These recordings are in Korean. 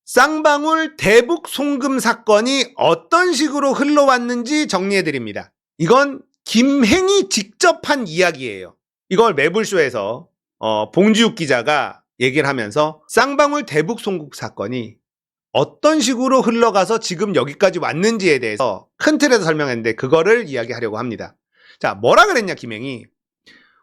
쌍방울 대북 송금 사건이 어떤 식으로 흘러왔는지 정리해드립니다. 이건 김행이 직접 한 이야기예요. 이걸 매불쇼에서 봉지욱 기자가 얘기를 하면서 쌍방울 대북 송금 사건이 어떤 식으로 흘러가서 지금 여기까지 왔는지에 대해서 큰 틀에서 설명했는데 그거를 이야기하려고 합니다. 자, 뭐라 그랬냐 김행이.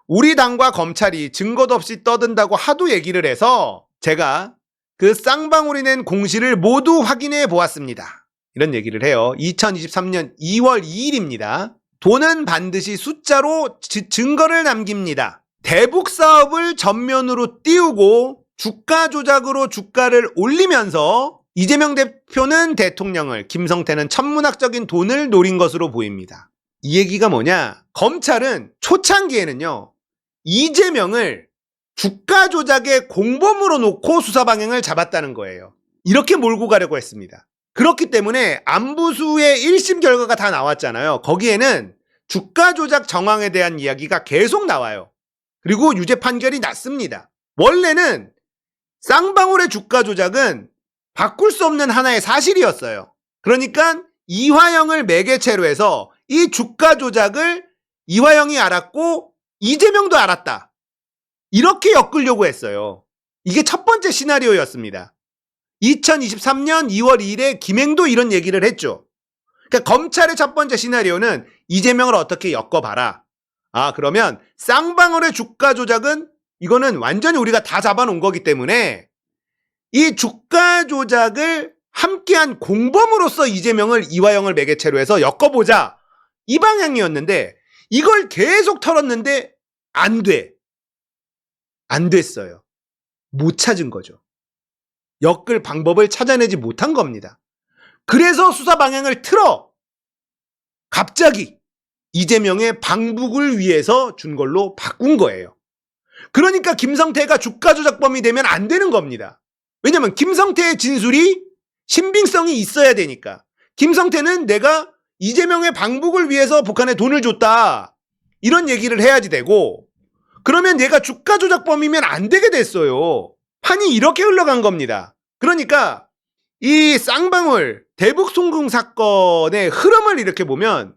우리 당과 검찰이 증거도 없이 떠든다고 하도 얘기를 해서 제가 그 쌍방울이 낸 공시를 모두 확인해 보았습니다. 이런 얘기를 해요. 2023년 2월 2일입니다. 돈은 반드시 숫자로 증거를 남깁니다. 대북 사업을 전면으로 띄우고 주가 조작으로 주가를 올리면서 이재명 대표는 대통령을, 김성태는 천문학적인 돈을 노린 것으로 보입니다. 이 얘기가 뭐냐? 검찰은 초창기에는요, 이재명을 주가 조작의 공범으로 놓고 수사 방향을 잡았다는 거예요. 이렇게 몰고 가려고 했습니다. 그렇기 때문에 안부수의 1심 결과가 다 나왔잖아요. 거기에는 주가 조작 정황에 대한 이야기가 계속 나와요. 그리고 유죄 판결이 났습니다. 원래는 쌍방울의 주가 조작은 바꿀 수 없는 하나의 사실이었어요. 그러니까 이화영을 매개체로 해서 이 주가 조작을 이화영이 알았고 이재명도 알았다. 이렇게 엮으려고 했어요. 이게 첫 번째 시나리오였습니다. 2023년 2월 2일에 김행도 이런 얘기를 했죠. 그러니까 검찰의 첫 번째 시나리오는 이재명을 어떻게 엮어봐라. 아, 그러면 쌍방울의 주가 조작은 이거는 완전히 우리가 다 잡아놓은 거기 때문에 이 주가 조작을 함께한 공범으로서 이재명을 이화영을 매개체로 해서 엮어보자. 이 방향이었는데 이걸 계속 털었는데 안 돼. 안 됐어요. 못 찾은 거죠. 엮을 방법을 찾아내지 못한 겁니다. 그래서 수사 방향을 틀어 갑자기 이재명의 방북을 위해서 준 걸로 바꾼 거예요. 그러니까 김성태가 주가 조작범이 되면 안 되는 겁니다. 왜냐면 김성태의 진술이 신빙성이 있어야 되니까. 김성태는 내가 이재명의 방북을 위해서 북한에 돈을 줬다. 이런 얘기를 해야지 되고, 그러면 얘가 주가 조작범이면 안 되게 됐어요. 판이 이렇게 흘러간 겁니다. 그러니까 이 쌍방울 대북 송금 사건의 흐름을 이렇게 보면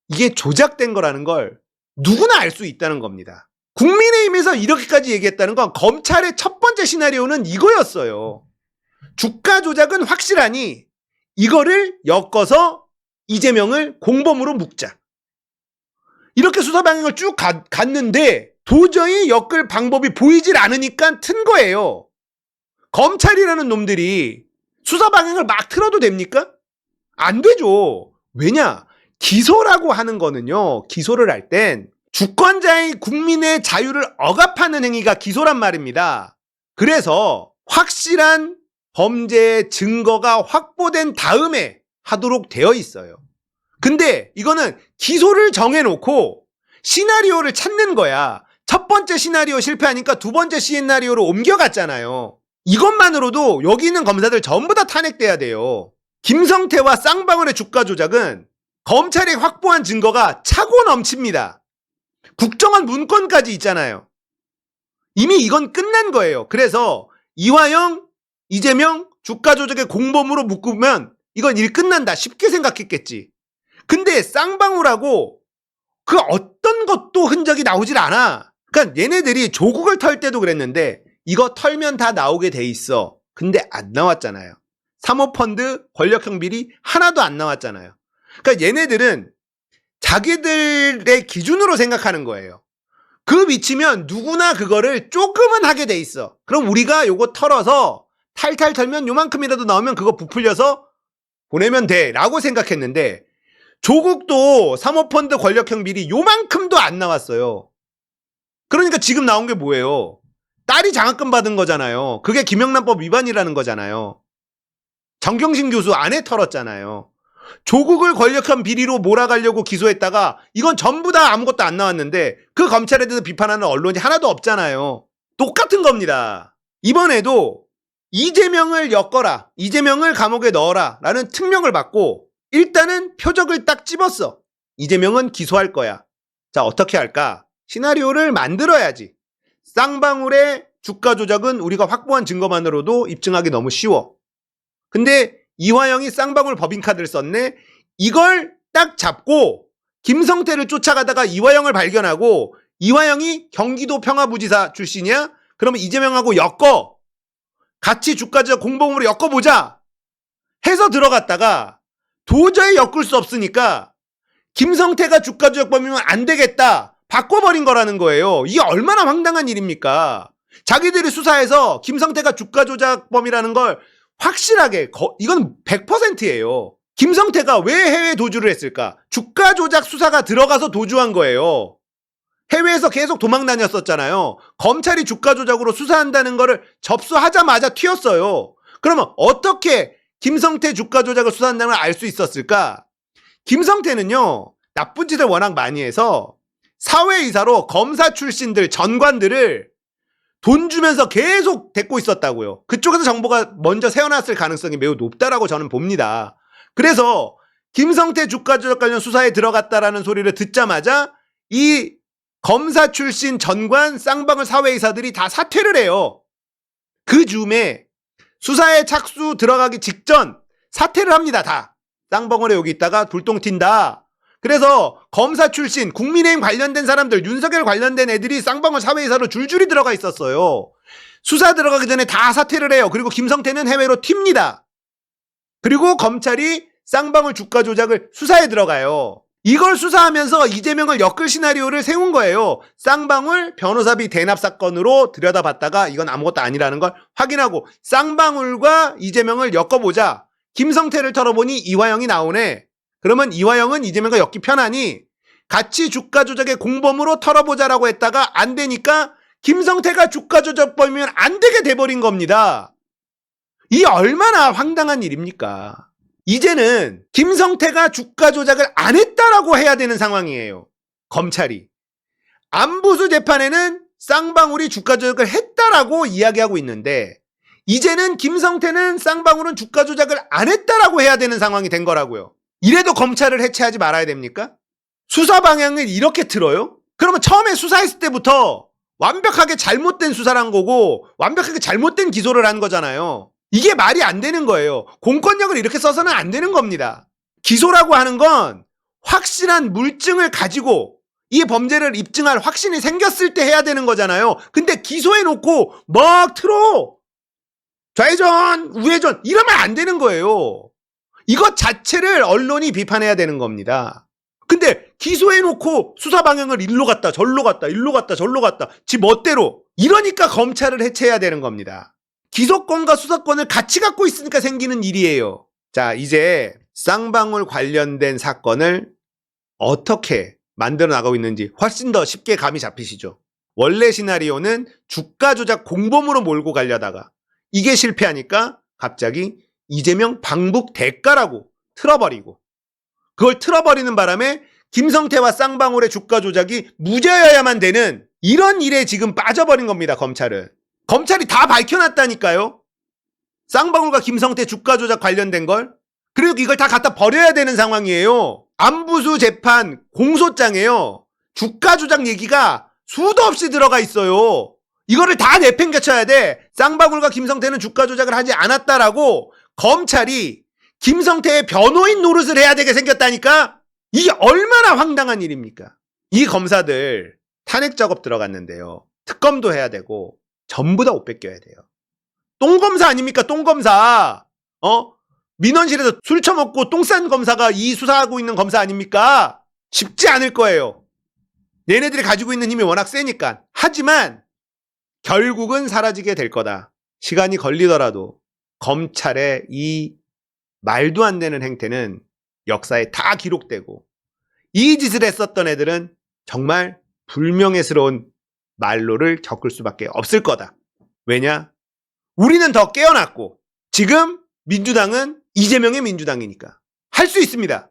이게 조작된 거라는 걸 누구나 알 수 있다는 겁니다. 국민의힘에서 이렇게까지 얘기했다는 건 검찰의 첫 번째 시나리오는 이거였어요. 주가 조작은 확실하니 이거를 엮어서 이재명을 공범으로 묶자. 이렇게 수사 방향을 쭉 갔는데 도저히 엮을 방법이 보이질 않으니까 튼 거예요. 검찰이라는 놈들이 수사 방향을 막 틀어도 됩니까? 안 되죠. 왜냐? 기소라고 하는 거는요, 기소를 할 땐 주권자의 국민의 자유를 억압하는 행위가 기소란 말입니다. 그래서 확실한 범죄의 증거가 확보된 다음에 하도록 되어 있어요. 근데 이거는 기소를 정해놓고 시나리오를 찾는 거야. 첫 번째 시나리오 실패하니까 두 번째 시나리오로 옮겨갔잖아요. 이것만으로도 여기 있는 검사들 전부 다 탄핵돼야 돼요. 김성태와 쌍방울의 주가 조작은 검찰이 확보한 증거가 차고 넘칩니다. 국정원 문건까지 있잖아요. 이미 이건 끝난 거예요. 그래서 이화영, 이재명 주가 조작의 공범으로 묶으면 이건 일 끝난다 쉽게 생각했겠지. 근데 쌍방울하고 그 어떤 것도 흔적이 나오질 않아. 그러니까 얘네들이 조국을 털 때도 그랬는데 이거 털면 다 나오게 돼 있어. 근데 안 나왔잖아요. 사모펀드 권력형 비리 하나도 안 나왔잖아요. 그러니까 얘네들은 자기들의 기준으로 생각하는 거예요. 그 위치면 누구나 그거를 조금은 하게 돼 있어. 그럼 우리가 요거 털어서 탈탈 털면 요만큼이라도 나오면 그거 부풀려서 보내면 돼 라고 생각했는데 조국도 사모펀드 권력형 비리 요만큼도 안 나왔어요. 그러니까 지금 나온 게 뭐예요? 딸이 장학금 받은 거잖아요. 그게 김영란법 위반이라는 거잖아요. 정경심 교수 아내 털었잖아요. 조국을 권력형 비리로 몰아가려고 기소했다가 이건 전부 다 아무것도 안 나왔는데 그 검찰에 대해서 비판하는 언론이 하나도 없잖아요. 똑같은 겁니다. 이번에도 이재명을 엮어라, 이재명을 감옥에 넣어라 라는 특명을 받고 일단은 표적을 딱 집었어. 이재명은 기소할 거야. 자, 어떻게 할까? 시나리오를 만들어야지. 쌍방울의 주가 조작은 우리가 확보한 증거만으로도 입증하기 너무 쉬워. 근데 이화영이 쌍방울 법인카드를 썼네. 이걸 딱 잡고 김성태를 쫓아가다가 이화영을 발견하고, 이화영이 경기도 평화부지사 출신이야? 그러면 이재명하고 엮어. 같이 주가조작 공범으로 엮어보자 해서 들어갔다가 도저히 엮을 수 없으니까 김성태가 주가조작범이면 안 되겠다, 바꿔버린 거라는 거예요. 이게 얼마나 황당한 일입니까? 자기들이 수사해서 김성태가 주가조작범이라는 걸 확실하게, 이건 100%예요. 김성태가 왜 해외 도주를 했을까? 주가조작 수사가 들어가서 도주한 거예요. 해외에서 계속 도망 다녔었잖아요. 검찰이 주가조작으로 수사한다는 거를 접수하자마자 튀었어요. 그러면 어떻게 김성태 주가조작을 수사한다는 걸 알 수 있었을까? 김성태는요, 나쁜 짓을 워낙 많이 해서 사회이사로 검사 출신들, 전관들을 돈 주면서 계속 데리고 있었다고요. 그쪽에서 정보가 먼저 새어났을 가능성이 매우 높다라고 저는 봅니다. 그래서 김성태 주가조작 관련 수사에 들어갔다라는 소리를 듣자마자 이 검사 출신 전관 쌍방울 사회이사들이 다 사퇴를 해요. 그 즈음에 수사에 착수 들어가기 직전 사퇴를 합니다. 다. 쌍방울에 여기 있다가 불똥 튄다. 그래서 검사 출신, 국민의힘 관련된 사람들, 윤석열 관련된 애들이 쌍방울 사회이사로 줄줄이 들어가 있었어요. 수사 들어가기 전에 다 사퇴를 해요. 그리고 김성태는 해외로 튑니다. 그리고 검찰이 쌍방울 주가 조작을 수사에 들어가요. 이걸 수사하면서 이재명을 엮을 시나리오를 세운 거예요. 쌍방울 변호사비 대납 사건으로 들여다봤다가 이건 아무것도 아니라는 걸 확인하고 쌍방울과 이재명을 엮어보자. 김성태를 털어보니 이화영이 나오네. 그러면 이화영은 이재명과 엮기 편하니 같이 주가 조작의 공범으로 털어보자라고 했다가 안 되니까 김성태가 주가 조작범이면 안 되게 돼버린 겁니다. 이 얼마나 황당한 일입니까? 이제는 김성태가 주가 조작을 안 했다라고 해야 되는 상황이에요. 검찰이. 안부수 재판에는 쌍방울이 주가 조작을 했다라고 이야기하고 있는데 이제는 김성태는 쌍방울은 주가 조작을 안 했다라고 해야 되는 상황이 된 거라고요. 이래도 검찰을 해체하지 말아야 됩니까? 수사 방향을 이렇게 틀어요? 그러면 처음에 수사했을 때부터 완벽하게 잘못된 수사를 한 거고 완벽하게 잘못된 기소를 한 거잖아요. 이게 말이 안 되는 거예요. 공권력을 이렇게 써서는 안 되는 겁니다. 기소라고 하는 건 확실한 물증을 가지고 이 범죄를 입증할 확신이 생겼을 때 해야 되는 거잖아요. 근데 기소해놓고 막 틀어. 좌회전, 우회전 이러면 안 되는 거예요. 이것 자체를 언론이 비판해야 되는 겁니다. 근데 기소해놓고 수사 방향을 일로 갔다 절로 갔다 일로 갔다 절로 갔다 지 멋대로 이러니까 검찰을 해체해야 되는 겁니다. 기소권과 수사권을 같이 갖고 있으니까 생기는 일이에요. 자, 이제 쌍방울 관련된 사건을 어떻게 만들어 나가고 있는지 훨씬 더 쉽게 감이 잡히시죠. 원래 시나리오는 주가 조작 공범으로 몰고 가려다가 이게 실패하니까 갑자기 이재명 방북 대가라고 틀어버리고 그걸 틀어버리는 바람에 김성태와 쌍방울의 주가 조작이 무죄여야만 되는 이런 일에 지금 빠져버린 겁니다. 검찰이 다 밝혀놨다니까요. 쌍방울과 김성태 주가 조작 관련된 걸. 그리고 이걸 다 갖다 버려야 되는 상황이에요. 안부수 재판 공소장에요. 주가 조작 얘기가 수도 없이 들어가 있어요. 이거를 다 내팽개쳐야 돼. 쌍방울과 김성태는 주가 조작을 하지 않았다라고 검찰이 김성태의 변호인 노릇을 해야 되게 생겼다니까? 이게 얼마나 황당한 일입니까? 이 검사들 탄핵 작업 들어갔는데요. 특검도 해야 되고 전부 다 옷 뺏겨야 돼요. 똥검사 아닙니까? 똥검사. 민원실에서 술 처먹고 똥 싼 검사가 이 수사하고 있는 검사 아닙니까? 쉽지 않을 거예요. 얘네들이 가지고 있는 힘이 워낙 세니까. 하지만 결국은 사라지게 될 거다. 시간이 걸리더라도 검찰의 이 말도 안 되는 행태는 역사에 다 기록되고 이 짓을 했었던 애들은 정말 불명예스러운 말로를 겪을 수밖에 없을 거다. 왜냐? 우리는 더 깨어났고 지금 민주당은 이재명의 민주당이니까 할 수 있습니다.